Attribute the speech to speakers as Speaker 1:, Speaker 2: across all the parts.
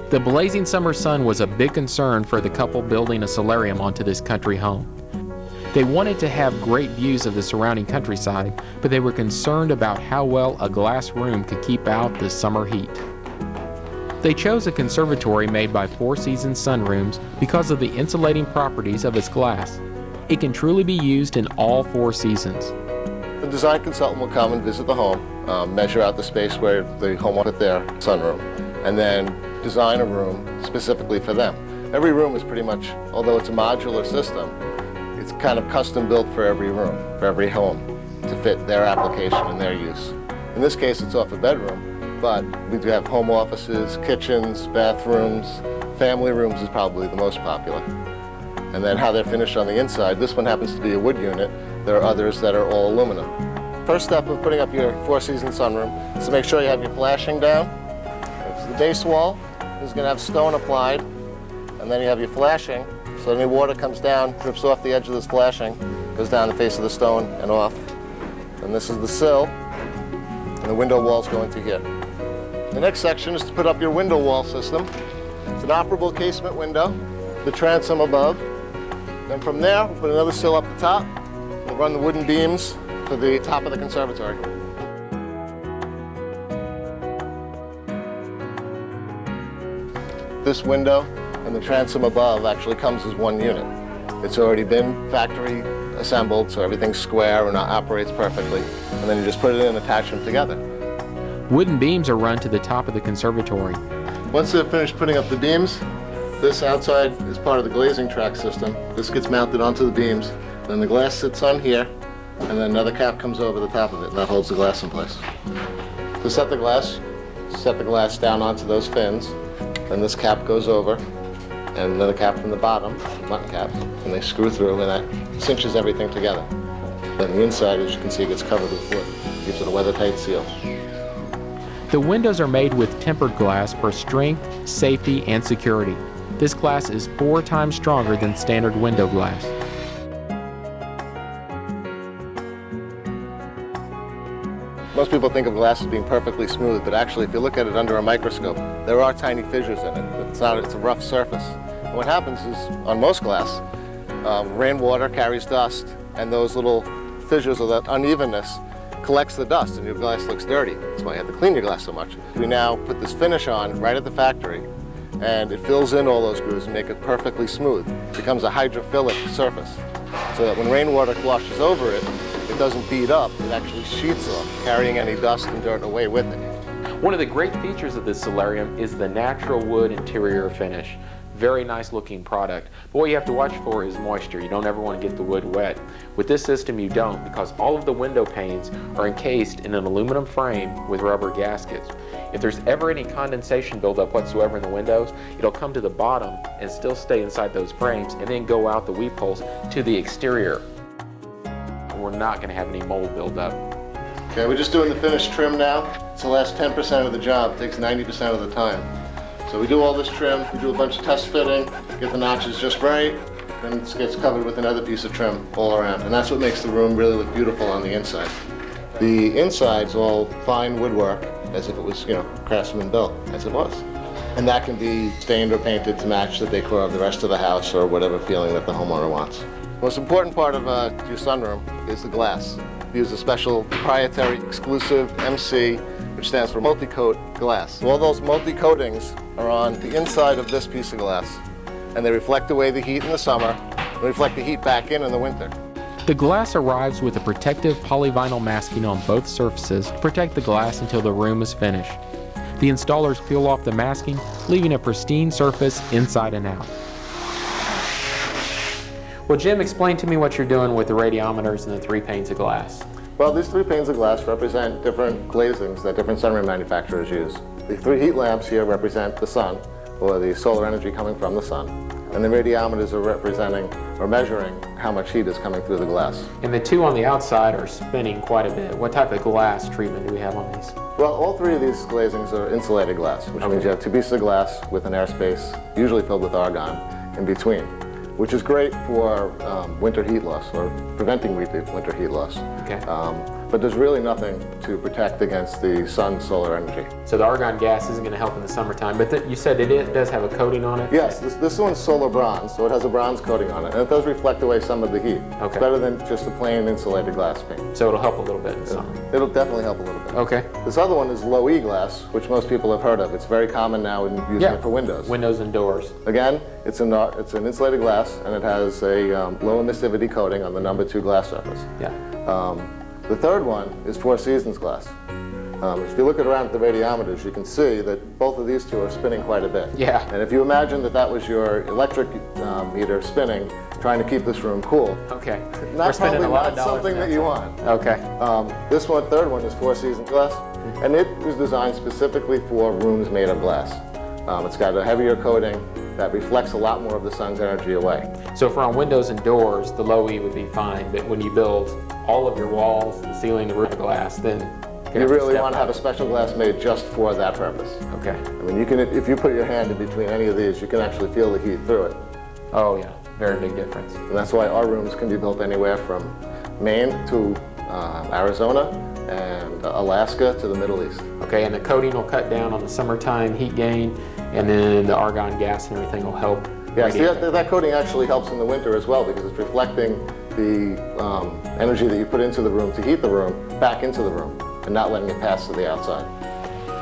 Speaker 1: The blazing summer sun was a big concern for the couple building a solarium onto this country home. They wanted to have great views of the surrounding countryside, but they were concerned about how well a glass room could keep out the summer heat. They chose a conservatory made by Four Seasons Sunrooms because of the insulating properties of its glass. It can truly be used in all four seasons.
Speaker 2: The design consultant will come and visit the home, measure out the space where the home will put their sunroom, and then design a room specifically for them. Every room is pretty much, although it's a modular system, it's kind of custom built for every room, for every home, to fit their application and their use. In this case, it's off a bedroom, but we do have home offices, kitchens, bathrooms. Family rooms is probably the most popular. And then how they're finished on the inside, this one happens to be a wood unit. There are others that are all aluminum. First step of putting up your Four Seasons sunroom is to make sure you have your flashing down. The base wall is going to have stone applied, and then you have your flashing, so any water comes down, drips off the edge of this flashing, goes down the face of the stone and off. And this is the sill, and the window walls go into here. The next section is to put up your window wall system. It's an operable casement window, the transom above. Then from there, we'll put another sill up the top. We'll run the wooden beams to the top of the conservatory. This window and the transom above actually comes as one unit. It's already been factory assembled, so everything's square and operates perfectly. And then you just put it in and attach them together.
Speaker 1: Wooden beams are run to the top of the conservatory.
Speaker 2: Once they're finished putting up the beams, this outside is part of the glazing track system. This gets mounted onto the beams. Then the glass sits on here, and then another cap comes over the top of it, and that holds the glass in place. To set the glass down onto those fins. Then this cap goes over, and another cap from the bottom, button cap, and they screw through, and that cinches everything together. Then the inside, as you can see, gets covered with wood. Gives it a weather-tight seal.
Speaker 1: The windows are made with tempered glass for strength, safety, and security. This glass is 4 times stronger than standard window glass.
Speaker 2: Most people think of glass as being perfectly smooth, but actually if you look at it under a microscope, there are tiny fissures in it. It's a rough surface. And what happens is, on most glass, rainwater carries dust, and those little fissures or that unevenness collects the dust, and your glass looks dirty. That's why you have to clean your glass so much. We now put this finish on right at the factory, and it fills in all those grooves and make it perfectly smooth. It becomes a hydrophilic surface, so that when rainwater washes over it, it doesn't bead up, it actually sheets off, carrying any dust and dirt away with it.
Speaker 1: One of the great features of this solarium is the natural wood interior finish. Very nice looking product. But what you have to watch for is moisture. You don't ever want to get the wood wet. With this system you don't, because all of the window panes are encased in an aluminum frame with rubber gaskets. If there's ever any condensation buildup whatsoever in the windows, it'll come to the bottom and still stay inside those frames and then go out the weep holes to the exterior. We're not going to have any mold buildup.
Speaker 2: Okay, we're just doing the finished trim now. It's the last 10% of the job. It takes 90% of the time. So we do all this trim, we do a bunch of test fitting, get the notches just right, then it gets covered with another piece of trim all around. And that's what makes the room really look beautiful on the inside. The inside's all fine woodwork, as if it was, craftsman built, as it was. And that can be stained or painted to match the decor of the rest of the house or whatever feeling that the homeowner wants. The most important part of your sunroom is the glass. We use a special proprietary exclusive MC, which stands for multi-coat glass. All those multi-coatings are on the inside of this piece of glass, and they reflect away the heat in the summer and reflect the heat back in the winter.
Speaker 1: The glass arrives with a protective polyvinyl masking on both surfaces to protect the glass until the room is finished. The installers peel off the masking, leaving a pristine surface inside and out. Well, Jim, explain to me what you're doing with the radiometers and the 3 panes of glass.
Speaker 2: Well, these 3 panes of glass represent different glazings that different sunroom manufacturers use. The 3 heat lamps here represent the sun, or the solar energy coming from the sun. And the radiometers are representing or measuring how much heat is coming through the glass.
Speaker 1: And the 2 on the outside are spinning quite a bit. What type of glass treatment do we have on these?
Speaker 2: Well, all 3 of these glazings are insulated glass, which means you have 2 pieces of glass with an airspace, usually filled with argon, in between, which is great for winter heat loss, or preventing winter heat loss.
Speaker 1: Okay.
Speaker 2: but there's really nothing to protect against the sun's solar energy.
Speaker 1: So the argon gas isn't going to help in the summertime, but you said it does have a coating on it?
Speaker 2: Yes, this one's solar bronze, so it has a bronze coating on it, and it does reflect away some of the heat.
Speaker 1: Okay.
Speaker 2: It's better than just a plain insulated glass pane.
Speaker 1: So it'll help a little bit in the summer?
Speaker 2: It'll definitely help a little bit.
Speaker 1: Okay.
Speaker 2: This other one is low E glass, which most people have heard of. It's very common now in using it for windows.
Speaker 1: Windows and doors.
Speaker 2: Again, it's an insulated glass, and it has a low emissivity coating on the number 2 glass surface.
Speaker 1: Yeah.
Speaker 2: The third one is Four Seasons glass. If you look around at the radiometers, you can see that both of these two are spinning quite a bit.
Speaker 1: Yeah.
Speaker 2: And if you imagine that that was your electric meter spinning, trying to keep this room cool,
Speaker 1: Okay.
Speaker 2: not
Speaker 1: We're spending
Speaker 2: probably
Speaker 1: a lot
Speaker 2: not
Speaker 1: of dollars
Speaker 2: something
Speaker 1: on
Speaker 2: that you want.
Speaker 1: Okay.
Speaker 2: This one, third one, is Four Seasons glass, and it was designed specifically for rooms made of glass. It's got a heavier coating that reflects a lot more of the sun's energy away.
Speaker 1: So for on windows and doors, the low E would be fine, but when you build all of your walls, the ceiling, the roof of glass, then
Speaker 2: You really want to have a special glass made just for that purpose.
Speaker 1: Okay.
Speaker 2: I mean, if you put your hand in between any of these, you can actually feel the heat through it.
Speaker 1: Oh yeah, very big difference.
Speaker 2: And that's why our rooms can be built anywhere from Maine to Arizona and Alaska to the Middle East.
Speaker 1: Okay, and the coating will cut down on the summertime heat gain, and then the argon gas and everything will help.
Speaker 2: Yes, that coating actually helps in the winter as well because it's reflecting the energy that you put into the room to heat the room back into the room and not letting it pass to the outside.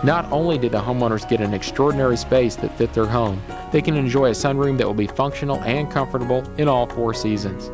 Speaker 1: Not only did the homeowners get an extraordinary space that fit their home, they can enjoy a sunroom that will be functional and comfortable in all 4 seasons.